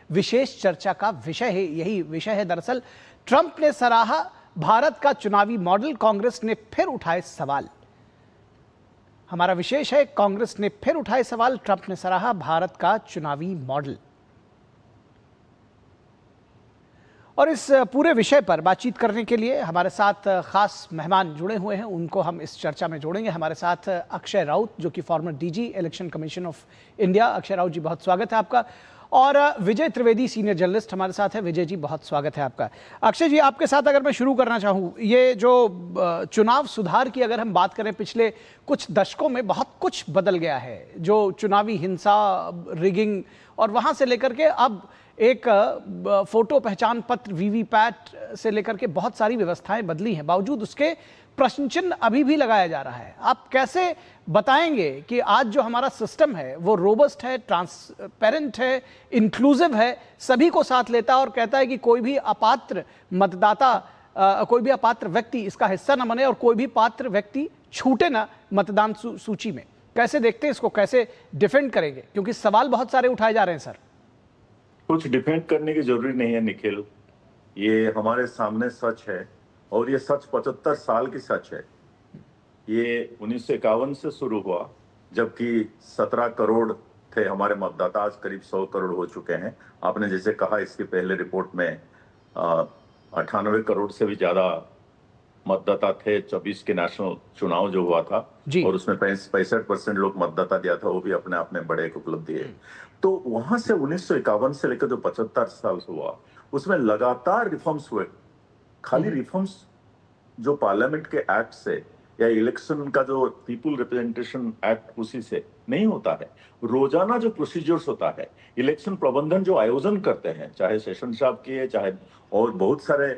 विशेष चर्चा का विषय है, यही विषय है दरअसल। ट्रंप ने सराहा भारत का चुनावी मॉडल, कांग्रेस ने फिर उठाए सवाल। हमारा विशेष है, कांग्रेस ने फिर उठाए सवाल, ट्रंप ने सराहा भारत का चुनावी मॉडल। और इस पूरे विषय पर बातचीत करने के लिए हमारे साथ खास मेहमान जुड़े हुए हैं, उनको हम इस चर्चा में जोड़ेंगे। हमारे साथ अक्षय राउत, जो कि former DG election commission of India. Akshay Raut ji, बहुत स्वागत है आपका। और विजय त्रिवेदी, सीनियर जर्नलिस्ट, हमारे साथ है। विजय जी, बहुत स्वागत है आपका। अक्षय जी, आपके साथ अगर मैं शुरू करना चाहूँ, ये जो चुनाव सुधार की अगर हम बात करें, पिछले कुछ दशकों में बहुत कुछ बदल गया है। जो चुनावी हिंसा, रिगिंग और वहाँ से लेकर के अब एक फोटो पहचान पत्र, वीवीपैट से लेकर के बहुत सारी व्यवस्थाएं बदली हैं। बावजूद उसके प्रश्न चिन्ह अभी भी लगाया जा रहा है। आप कैसे बताएंगे कि आज जो हमारा सिस्टम है वो रोबस्ट है, ट्रांसपेरेंट है, इंक्लूसिव है, सभी को साथ लेता है और कहता है कि कोई भी अपात्र मतदाता, कोई भी अपात्र व्यक्ति इसका हिस्सा न बने और कोई भी पात्र व्यक्ति छूटे ना मतदान सूची में। कैसे देखते हैं इसको, कैसे डिफेंड करेंगे? क्योंकि सवाल बहुत सारे उठाए जा रहे हैं सर। कुछ डिफेंड करने की जरूरी नहीं है निखिल, ये हमारे सामने सच है और ये सच 75 साल की सच है। ये 1951 से शुरू हुआ, जबकि 17 करोड़ थे हमारे मतदाता, आज करीब 100 करोड़ हो चुके हैं। आपने जैसे कहा, इसके पहले रिपोर्ट में 98 करोड़ से भी ज्यादा मतदाता थे 24 के नेशनल चुनाव जो हुआ था, और उसमें 65% लोग मतदाता दिया था, वो भी अपने आप में बड़े एक उपलब्धि है। तो वहां से 1951 से लेकर जो 75 साल हुआ, उसमें लगातार रिफॉर्म्स हुए। खाली रिफॉर्म्स जो पार्लियामेंट के एक्ट से या इलेक्शन का जो पीपल रिप्रेजेंटेशन एक्ट, उसी से नहीं होता है। रोजाना जो प्रोसीजर्स होता है, इलेक्शन प्रबंधन जो आयोजन करते हैं, चाहे सेशन साहब की है, चाहे और बहुत सारे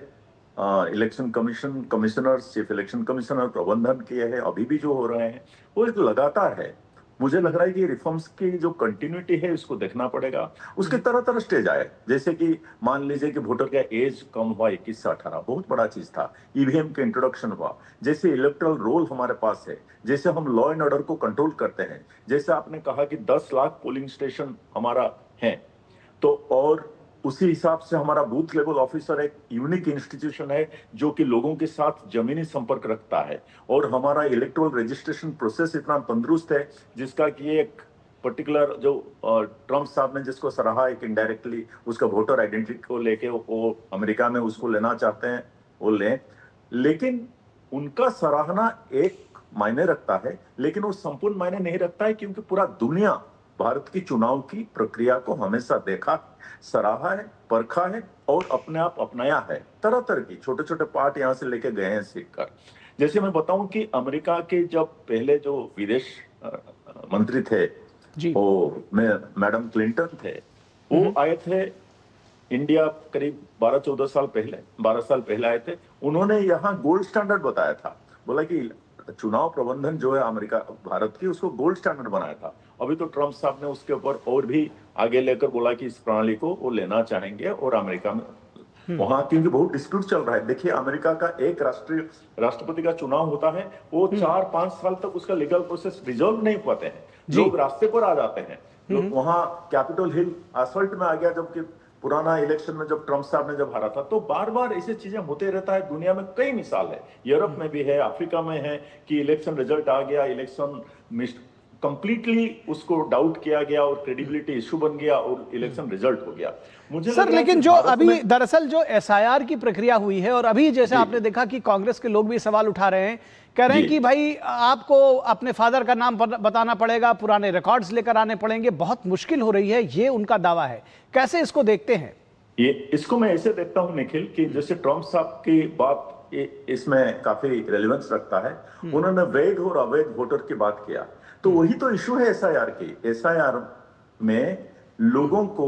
election commissioners, chief election commissioner प्रबंधन किए हैं, अभी भी जो हो रहे हैं, वो एक लगातार है। मुझे लग रहा है कि रिफॉर्म्स की जो कंटिन्यूटी है, इसको देखना पड़ेगा। उसके तरह तरह स्टेज आए, जैसे कि मान लीजिए कि वोटर का एज कम हुआ 21 से 18, बहुत बड़ा चीज था। ईवीएम का इंट्रोडक्शन हुआ, जैसे इलेक्टोरल रोल हमारे पास है, जैसे हम लॉ एंड ऑर्डर को कंट्रोल करते हैं, जैसे आपने कहा कि 10 लाख पोलिंग स्टेशन हमारा है, तो और उसी हिसाब से हमारा बूथ लेवल ऑफिसर एक यूनिक इंस्टीट्यूशन है जो कि लोगों के साथ जमीनी संपर्क रखता है। और हमारा इलेक्टोरल रजिस्ट्रेशन प्रोसेस इतना तंदुरुस्त है, जिसका कि एक पर्टिकुलर जो ट्रंप साहब ने जिसको सराहा, एक इनडायरेक्टली उसका वोटर आइडेंटिटी को लेके वो अमेरिका में उसको लेना चाहते हैं, वो लें। लेकिन उनका सराहना एक मायने रखता है, लेकिन वो संपूर्ण मायने नहीं रखता है, क्योंकि पूरा दुनिया भारत की चुनाव की प्रक्रिया को हमेशा देखा, सराहा है, परखा है और अपने आप अपनाया है। तरह तरह की छोटे छोटे पार्ट यहां से लेके गए हैं सीखकर। जैसे मैं बताऊं कि अमेरिका के जब पहले जो विदेश मंत्री थे, वो मैडम क्लिंटन थे, वो आए थे इंडिया करीब 12-14 साल पहले, 12 साल पहले आए थे। उन्होंने यहाँ गोल्ड स्टैंडर्ड बताया था, बोला कि चुनाव प्रबंधन जो है अमेरिका भारत की, उसको गोल्ड स्टैंडर्ड बनाया था। अभी तो ट्रंप साहब ने उसके ऊपर और भी आगे लेकर बोला कि इस प्रणाली को वो लेना चाहेंगे और अमेरिका में वहां, क्योंकि बहुत डिस्प्यूट चल रहा है। देखिए, अमेरिका का एक राष्ट्रपति का चुनाव होता है, वो 4-5 साल तक उसका लीगल प्रोसेस रिजॉल्व नहीं पाते हैं, लोग रास्ते पर आ जाते हैं। लोग वहां कैपिटल हिल असल्ट में आ गया, जबकि पुराना इलेक्शन में जब ट्रंप साहब ने जब हारा था। तो बार बार ऐसी चीजें होते रहता है। दुनिया में कई मिसाल है, यूरोप में भी है, अफ्रीका में है, कि इलेक्शन रिजल्ट आ गया, इलेक्शन कंप्लीटली उसको डाउट किया गया और क्रेडिबिलिटी इशू बन गया और इलेक्शन रिजल्ट हो गया। मुझे सर, लेकिन जो अभी दरअसल जो एसआईआर की प्रक्रिया हुई है, और अभी जैसे आपने देखा कि कांग्रेस के लोग भी सवाल उठा रहे हैं, कह रहे हैं कि भाई आपको अपने फादर का नाम बताना पड़ेगा, पुराने रिकॉर्ड्स लेकर आने पड़ेंगे, बहुत मुश्किल हो रही है, ये उनका दावा है। कैसे इसको देखते हैं? इसको मैं ऐसे देखता हूं निखिल, कि जैसे ट्रंप साहब की बात इसमें काफी रेलेवेंस रखता है। उन्होंने वैध और अवैध वोटर की बात किया, तो वही तो इशू है एसआईआर की। एसआईआर में लोगों को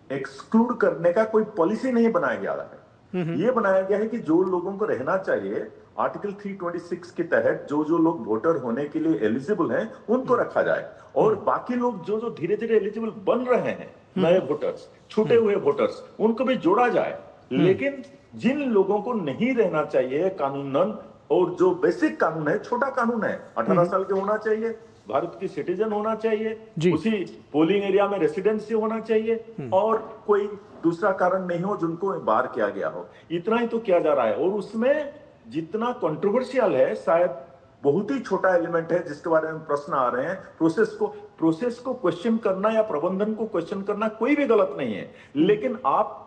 एक्सक्लूड करने का कोई पॉलिसी नहीं बनाया गया है। ये बनाया गया है कि जो लोगों को रहना चाहिए, आर्टिकल 326 के तहत जो जो लोग वोटर होने के लिए एलिजिबल हैं, उनको रखा जाए, और बाकी लोग जो जो धीरे धीरे एलिजिबल बन रहे हैं, नए वोटर्स, छूटे हुए वोटर्स, उनको भी जोड़ा जाए। लेकिन जिन लोगों को नहीं रहना चाहिए कानूनन, और जो बेसिक कानून है, छोटा कानून है, 18 साल के होना चाहिए, भारत की सिटीजन होना चाहिए, जी। उसी पोलिंग एरिया में रेसिडेंसी होना चाहिए और कोई दूसरा कारण नहीं हो जिनको बाहर किया गया हो। इतना ही तो किया जा रहा है और उसमें जितना कंट्रोवर्शियल है शायद बहुत ही छोटा एलिमेंट है जिसके बारे में प्रश्न आ रहे हैं। प्रोसेस को क्वेश्चन करना या प्रबंधन को क्वेश्चन करना कोई भी गलत नहीं है, लेकिन आप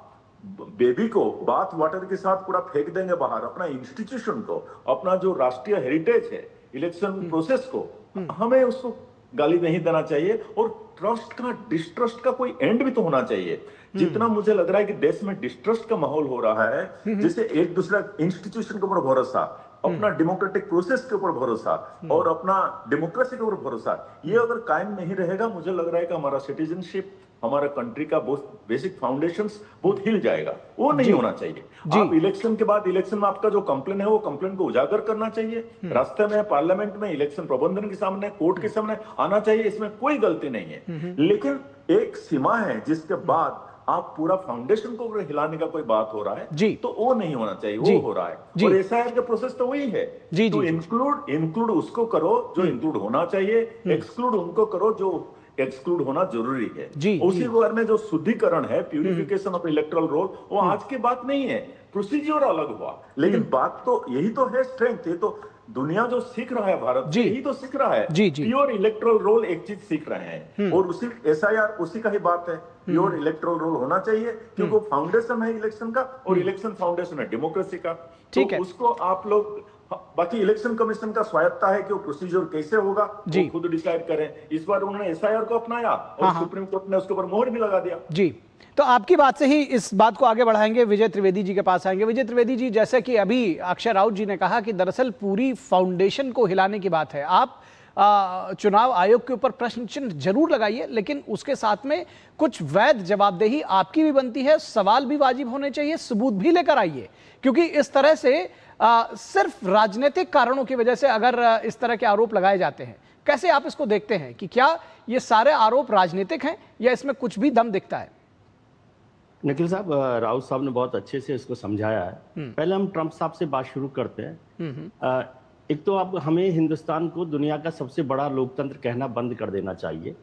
बेबी को बाथ वाटर के साथ पूरा फेंक देंगे बाहर, अपना इंस्टीट्यूशन को, अपना जो राष्ट्रीय हेरिटेज है इलेक्शन प्रोसेस को, हमें उसको गाली नहीं देना चाहिए। और ट्रस्ट का, डिस्ट्रस्ट का कोई एंड भी तो होना चाहिए। जितना मुझे लग रहा है कि देश में डिस्ट्रस्ट का माहौल हो रहा है, जिससे एक दूसरा इंस्टीट्यूशन के ऊपर भरोसा, अपना डेमोक्रेटिक प्रोसेस के ऊपर भरोसा और अपना डेमोक्रेसी के ऊपर भरोसा, ये अगर कायम नहीं रहेगा, मुझे लग रहा है कि हमारा सिटीजनशिप, हमारा कंट्री का बहुत बेसिक फाउंडेशंस बहुत हिल जाएगा। वो नहीं होना चाहिए। आप इलेक्शन के बाद, इलेक्शन में आपका जो कंप्लेन है वो कंप्लेन को उजागर करना चाहिए, रास्ते में, पार्लियामेंट में, इलेक्शन प्रबंधन के सामने, कोर्ट के सामने आना चाहिए, इसमें कोई गलती नहीं है। लेकिन एक सीमा है जिसके बाद आप पूरा फाउंडेशन को हिलाने का कोई बात हो रहा है तो वो नहीं होना चाहिए, वो हो रहा है। और एसआईआर का प्रोसेस तो वही है, तो इंक्लूड उसको करो जो इंक्लूड होना चाहिए, एक्सक्लूड उनको करो जो एक्सक्लूड होना जरूरी है। उसी बारे में जो शुद्धिकरण है, प्यूरिफिकेशन ऑफ इलेक्टोरल रोल, वो आज की बात नहीं है, प्रोसीजर अलग हुआ, लेकिन बात तो यही तो है स्ट्रेंथ। ये तो दुनिया जो सीख रहा है, भारत यही तो सीख रहा है। प्योर इलेक्टोरल रोल एक चीज सीख रहे हैं और उसी एसआईआर उसी का ही बात है। प्योर इलेक्टोरल रोल होना चाहिए क्योंकि फाउंडेशन है इलेक्शन का और इलेक्शन फाउंडेशन है डेमोक्रेसी का। तो उसको आप लोग, बाकी इलेक्शन कमीशन का स्वायत्ता है कि वो प्रोसीजर कैसे होगा वो खुद डिसाइड करें। इस बार उन्होंने एसआईआर को अपनाया और सुप्रीम कोर्ट ने उसके ऊपर मोहर भी लगा दिया। जी, तो आपकी बात से ही इस बात को आगे बढ़ाएंगे, विजय त्रिवेदी जी के पास आएंगे। विजय त्रिवेदी जी, जैसे कि अभी अक्षय राउत जी ने कहा कि दरअसल पूरी फाउंडेशन को हिलाने की बात है, आप चुनाव आयोग के ऊपर प्रश्न चिन्ह जरूर लगाइए, लेकिन उसके साथ में कुछ वैध जवाबदेही आपकी भी बनती है, सवाल भी वाजिब होने चाहिए, सबूत भी लेकर आइए, क्योंकि इस तरह से सिर्फ राजनीतिक कारणों की वजह से अगर इस तरह के आरोप लगाए जाते हैं, कैसे आप इसको देखते हैं कि क्या ये सारे आरोप राजनीतिक हैं या इसमें कुछ भी दम दिखता है? निखिल साहब, राउत साहब ने बहुत अच्छे से इसको समझाया है। पहले हम ट्रंप साहब से बात शुरू करते हैं। एक तो अब हमें हिंदुस्तान को दुनिया का सबसे बड़ा लोकतंत्र कहना बंद कर देना चाहिए।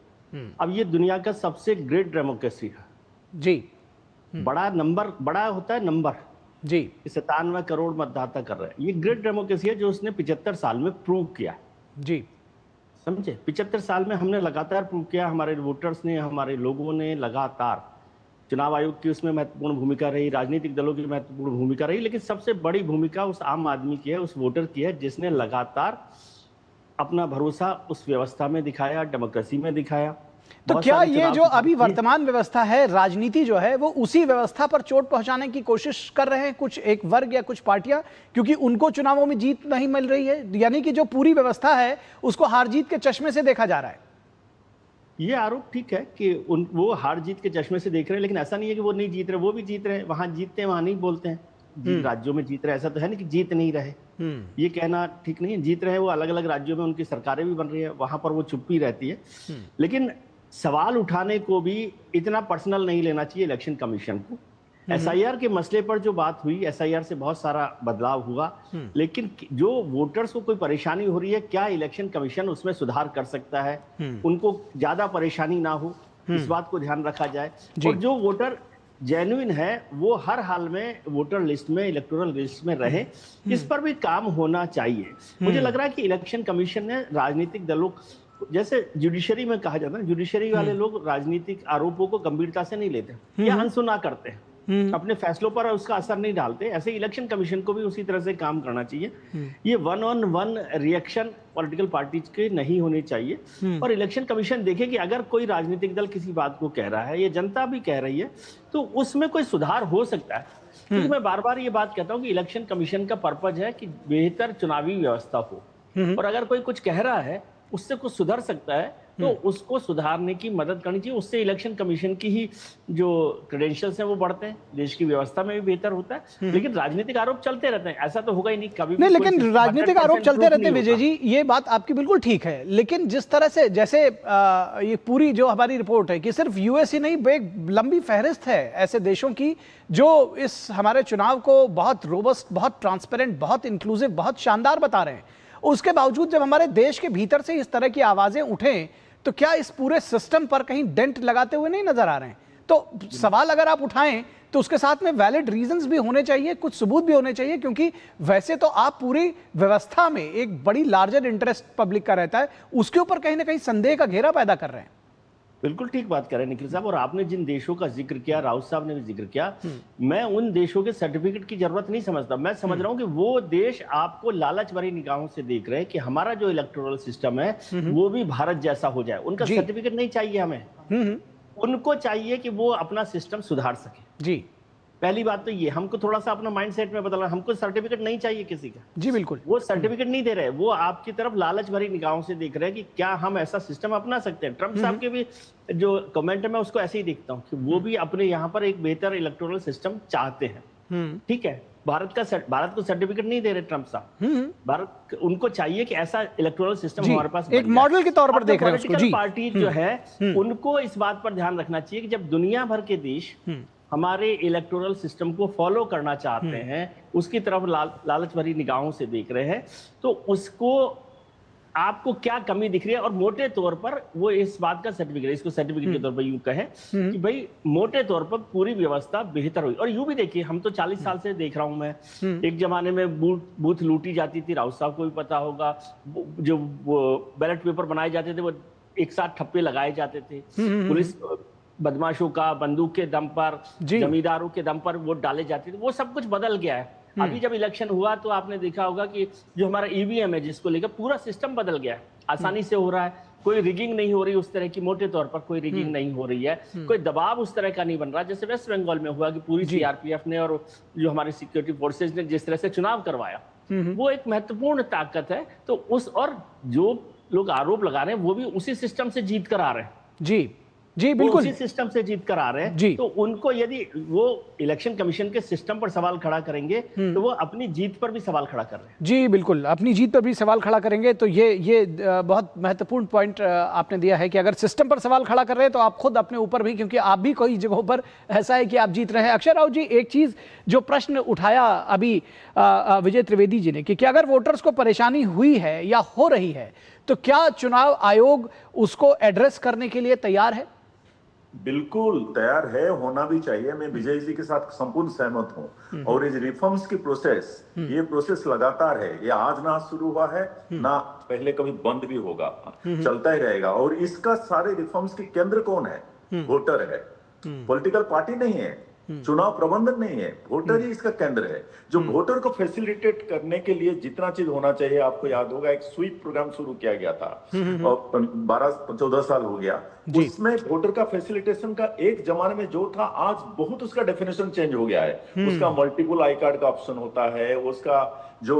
अब ये दुनिया का सबसे ग्रेट डेमोक्रेसी है जी। बड़ा नंबर, बड़ा होता है नंबर जी, 97 करोड़ मतदाता कर रहे हैं। ये ग्रेट डेमोक्रेसी है जो उसने 75 साल में प्रूव किया जी, समझे। 75 साल में हमने लगातार प्रूव किया, हमारे वोटर्स ने, हमारे लोगों ने लगातार। चुनाव आयोग की उसमें महत्वपूर्ण भूमिका रही, राजनीतिक दलों की महत्वपूर्ण भूमिका रही, लेकिन सबसे बड़ी भूमिका उस आम आदमी की है, उस वोटर की है, जिसने लगातार अपना भरोसा उस व्यवस्था में दिखाया, डेमोक्रेसी में दिखाया। तो क्या ये जो अभी वर्तमान व्यवस्था है, राजनीति जो है, वो उसी व्यवस्था पर चोट पहुंचाने की कोशिश कर रहे हैं कुछ एक वर्ग या कुछ पार्टियां, क्योंकि उनको चुनावों में जीत नहीं मिल रही है, यानी कि जो पूरी व्यवस्था है उसको हार जीत के चश्मे से देखा जा रहा है? ये आरोप ठीक है कि वो हार जीत के चश्मे से देख रहे हैं, लेकिन ऐसा नहीं है कि वो नहीं जीत रहे, वो भी जीत रहे हैं। वहां जीतते हैं, वहां नहीं बोलते हैं। जिन राज्यों में जीत रहे, ऐसा तो है नहीं कि जीत नहीं रहे, ये कहना ठीक नहीं है। जीत रहे हैं, वो अलग अलग राज्यों में उनकी सरकारें भी बन रही है, वहां पर वो चुप्पी रहती है। लेकिन सवाल उठाने को भी इतना पर्सनल नहीं लेना चाहिए इलेक्शन कमीशन को। एसआईआर के मसले पर जो बात हुई, एसआईआर से बहुत सारा बदलाव हुआ, लेकिन जो वोटर्स को कोई परेशानी हो रही है, क्या इलेक्शन कमीशन उसमें सुधार कर सकता है, उनको ज्यादा परेशानी ना हो, इस बात को ध्यान रखा जाए। और जो वोटर जेन्युइन है वो हर हाल में वोटर लिस्ट में, इलेक्टोरल लिस्ट में रहे, इस पर भी काम होना चाहिए। मुझे लग रहा है कि इलेक्शन कमीशन ने राजनीतिक दलों, जैसे जुडिशरी में कहा जाता है, जुडिशरी वाले लोग राजनीतिक आरोपों को गंभीरता से या अनसुना करते हैं, अपने फैसलों पर उसका असर नहीं डालते। ऐसे इलेक्शन कमीशन को भी उसी तरह से काम करना चाहिए। ये 1-on-1 रिएक्शन पॉलिटिकल पार्टीज के नहीं होने चाहिए। और इलेक्शन कमीशन देखे कि अगर कोई राजनीतिक दल किसी बात को कह रहा है, ये जनता भी कह रही है, तो उसमें कोई सुधार हो सकता है। क्योंकि मैं बार बार ये बात कहता हूँ कि इलेक्शन कमीशन का पर्पज है कि बेहतर चुनावी व्यवस्था हो, और अगर कोई कुछ कह रहा है उससे कुछ सुधर सकता है तो उसको सुधारने की मदद करनी चाहिए। उससे इलेक्शन कमीशन की ही जो क्रेडेंशियल्स हैं वो बढ़ते हैं, देश की व्यवस्था में भी बेहतर होता है। लेकिन राजनीतिक आरोप चलते रहते हैं, ऐसा तो होगा ही नहीं कभी नहीं, लेकिन राजनीतिक आरोप चलते रहते हैं विजय जी, ये बात आपकी बिल्कुल ठीक है। लेकिन जिस तरह से, जैसे ये पूरी जो हमारी रिपोर्ट है कि सिर्फ यूएस ही नहीं, एक लंबी फहरिस्त है ऐसे देशों की जो इस हमारे चुनाव को बहुत रोबस्ट, बहुत ट्रांसपेरेंट, बहुत इंक्लूसिव, बहुत शानदार बता रहे हैं। उसके बावजूद जब हमारे देश के भीतर से इस तरह की आवाजें उठें तो क्या इस पूरे सिस्टम पर कहीं डेंट लगाते हुए नहीं नजर आ रहे हैं? तो सवाल अगर आप उठाएं तो उसके साथ में वैलिड रीजंस भी होने चाहिए, कुछ सबूत भी होने चाहिए, क्योंकि वैसे तो आप पूरी व्यवस्था में एक बड़ी लार्जर इंटरेस्ट पब्लिक का रहता है, उसके ऊपर कहीं ना कहीं संदेह का घेरा पैदा कर रहे हैं। बिल्कुल ठीक बात कर रहे हैं निखिल साहब। और आपने जिन देशों का जिक्र किया, राउत साहब ने भी जिक्र किया, मैं उन देशों के सर्टिफिकेट की जरूरत नहीं समझता। मैं समझ रहा हूं कि वो देश आपको लालच भरी निगाहों से देख रहे हैं कि हमारा जो इलेक्टोरल सिस्टम है वो भी भारत जैसा हो जाए। उनका सर्टिफिकेट नहीं चाहिए हमें, उनको चाहिए कि वो अपना सिस्टम सुधार सके। जी, पहली बात तो ये, हमको थोड़ा सा अपना माइंडसेट में बदलना, हमको सर्टिफिकेट नहीं चाहिए किसी का। जी बिल्कुल, वो सर्टिफिकेट नहीं दे रहे, वो आपकी तरफ लालच भरी निगाहों से देख रहे हैं कि क्या हम ऐसा सिस्टम अपना सकते हैं। ट्रंप साहब के भी जो कमेंट है मैं उसको ऐसे ही देखता हूँ कि वो भी अपने यहाँ पर एक बेहतर इलेक्टोरल सिस्टम चाहते हैं। ठीक है, भारत को सर्टिफिकेट नहीं दे रहे ट्रंप साहब। भारत, उनको चाहिए कि ऐसा इलेक्टोरल सिस्टम हमारे पास एक मॉडल के तौर पर देख रहे हैं उसको। जी, पार्टी जो है उनको इस बात पर ध्यान रखना चाहिए कि जब दुनिया भर के देश हमारे इलेक्टोरल सिस्टम को फॉलो करना चाहते हैं, उसकी तरफ लालच भरी निगाहों से देख रहे हैं, तो उसको आपको क्या कमी दिख रही है। और मोटे तौर पर वो इस बात का सर्टिफिकेट, इसको सर्टिफिकेट के तौर पर यूं कहें कि भाई मोटे तौर पर पूरी व्यवस्था बेहतर हुई। और यूं भी देखिए, हम तो 40 साल से देख रहा हूं मैं, एक जमाने में बूथ लूटी जाती थी, राउत साहब को भी पता होगा, जो बैलेट पेपर बनाए जाते थे वो एक साथ ठप्पे लगाए जाते थे, पुलिस बदमाशों का बंदूक के दम पर, जमींदारों के दम पर वोट डाले जाते थे। वो सब कुछ बदल गया है। अभी जब इलेक्शन हुआ तो आपने देखा होगा कि जो हमारा ईवीएम है जिसको लेकर पूरा सिस्टम बदल गया है, आसानी से हो रहा है, कोई रिगिंग नहीं हो रही उस तरह की, मोटे तौर पर कोई रिगिंग नहीं हो रही है, कोई दबाव उस तरह का नहीं बन रहा जैसे वेस्ट बंगाल में हुआ कि पूरी सीआरपीएफ ने और जो हमारी सिक्योरिटी फोर्सेज ने जिस तरह से चुनाव करवाया, वो एक महत्वपूर्ण ताकत है। तो उस, और जो लोग आरोप लगा रहे हैं वो भी उसी सिस्टम से जीत कर आ रहे हैं। जी जी बिल्कुल, उसी सिस्टम से जीत कर आ रहे हैं। तो उनको यदि वो इलेक्शन कमीशन के सिस्टम पर सवाल खड़ा करेंगे तो वो अपनी जीत पर भी सवाल खड़ा कर रहे हैं। जी बिल्कुल, अपनी जीत पर भी सवाल खड़ा करेंगे। तो ये बहुत महत्वपूर्ण पॉइंट आपने दिया है कि अगर सिस्टम पर सवाल खड़ा कर रहे हैं तो आप खुद अपने ऊपर भी, क्योंकि आप भी कई जगहों पर ऐसा है कि आप जीत रहे हैं। अक्षय राउत जी, एक चीज जो प्रश्न उठाया अभी विजय त्रिवेदी जी ने कि अगर वोटर्स को परेशानी हुई है या हो रही है तो क्या चुनाव आयोग उसको एड्रेस करने के लिए तैयार है? बिल्कुल तैयार है, होना भी चाहिए। मैं विजय जी के साथ संपूर्ण सहमत हूं। और इस रिफॉर्म्स की प्रोसेस, ये प्रोसेस लगातार है, ये आज ना शुरू हुआ है ना पहले कभी बंद भी होगा, चलता ही रहेगा। और इसका सारे रिफॉर्म्स के केंद्र कौन है? वोटर है, पॉलिटिकल पार्टी नहीं है, चुनाव प्रबंधन नहीं है, वोटर ही इसका केंद्र है। जो वोटर को फैसिलिटेट करने के लिए जितना चीज होना चाहिए, आपको याद होगा एक स्वीप प्रोग्राम शुरू किया गया था और 12-14 साल हो गया, उसमें वोटर का फैसिलिटेशन का एक जमाने में जो था, आज बहुत उसका डेफिनेशन चेंज हो गया है। उसका मल्टीपल आई कार्ड का ऑप्शन होता है, उसका जो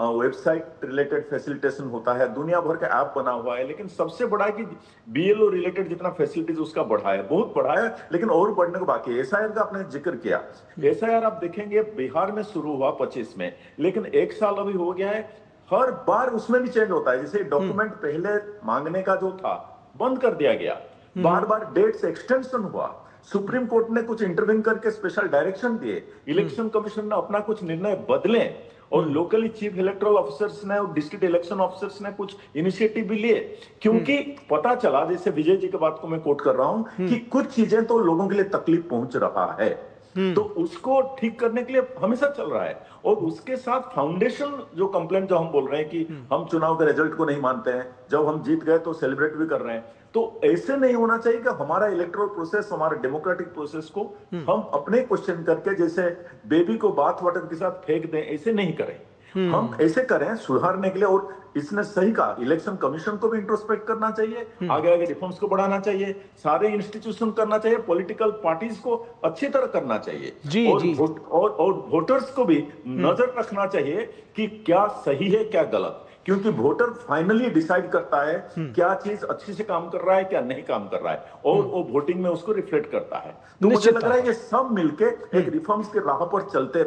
वेबसाइट रिलेटेड फैसिलिटेशन होता है, दुनिया भर का ऐप बना हुआ है। लेकिन सबसे बड़ा है कि बीएलओ रिलेटेड जितना फैसिलिटीज उसका बढ़ा है, बहुत बढ़ा है, लेकिन और बढ़ने को बाकी है। एसआईआर का आपने जिक्र किया, एसआईआर आप देखेंगे बिहार में शुरू हुआ 25 में, लेकिन एक साल अभी हो गया है, हर बार उसमें भी चेंज होता है। जैसे डॉक्यूमेंट पहले मांगने का जो था बंद कर दिया गया, बार बार डेट्स एक्सटेंशन हुआ, सुप्रीम कोर्ट ने कुछ इंटरव्यू करके स्पेशल डायरेक्शन दिए, इलेक्शन कमीशन ने अपना कुछ निर्णय बदले, और लोकली चीफ इलेक्टोरल ऑफिसर्स ने और डिस्ट्रिक्ट इलेक्शन ऑफिसर्स ने कुछ इनिशिएटिव भी लिए, क्योंकि पता चला, जैसे विजय जी की बात को मैं कोट कर रहा हूं, कि कुछ चीजें तो लोगों के लिए तकलीफ पहुंच रहा है, तो उसको ठीक करने के लिए हमेशा चल रहा है। और उसके साथ फाउंडेशन जो कंप्लेंट जो हम बोल रहे हैं कि हम चुनाव के रिजल्ट को नहीं मानते हैं, जब हम जीत गए तो सेलिब्रेट भी कर रहे हैं, तो ऐसे नहीं होना चाहिए कि हमारा इलेक्टोरल प्रोसेस, हमारा डेमोक्रेटिक प्रोसेस को हम अपने क्वेश्चन करके जैसे बेबी को बाथ वाटर के साथ फेंक दें, ऐसे नहीं करें। हम ऐसे करें सुधारने के लिए। और इसने सही कहा, इलेक्शन कमीशन को भी इंट्रोस्पेक्ट करना चाहिए, आगे आगे रिफॉर्म्स को बढ़ाना चाहिए, सारे इंस्टीट्यूशन करना चाहिए, पॉलिटिकल पार्टीज को अच्छी तरह करना चाहिए, और वोटर्स को भी नजर रखना चाहिए कि क्या सही है क्या गलत, क्योंकि वोटर फाइनली डिसाइड करता है क्या चीज अच्छे से काम कर रहा है क्या नहीं काम कर रहा है, और वो वोटिंग में उसको रिफ्लेक्ट करता है। तो मुझे लग रहा है ये सब मिलके एक रिफॉर्म्स के राह पर चलते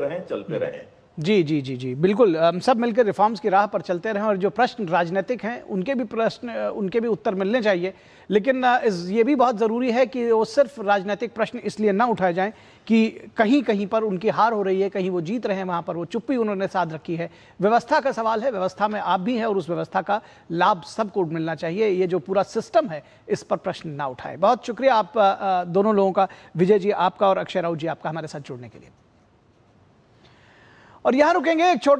रहें। जी जी जी जी बिल्कुल, हम सब मिलकर रिफॉर्म्स की राह पर चलते रहें और जो प्रश्न राजनीतिक हैं उनके भी उत्तर मिलने चाहिए, लेकिन ये भी बहुत ज़रूरी है कि वो सिर्फ राजनीतिक प्रश्न इसलिए ना उठाए जाएं कि कहीं कहीं पर उनकी हार हो रही है, कहीं वो जीत रहे हैं, वहाँ पर वो चुप्पी उन्होंने साध रखी है। व्यवस्था का सवाल है, व्यवस्था में आप भी हैं और उस व्यवस्था का लाभ सबको मिलना चाहिए। ये जो पूरा सिस्टम है इस पर प्रश्न ना उठाए। बहुत शुक्रिया आप दोनों लोगों का, विजय जी आपका और अक्षय राउत जी आपका हमारे साथ जुड़ने के लिए। और यहाँ रुकेंगे एक छोटे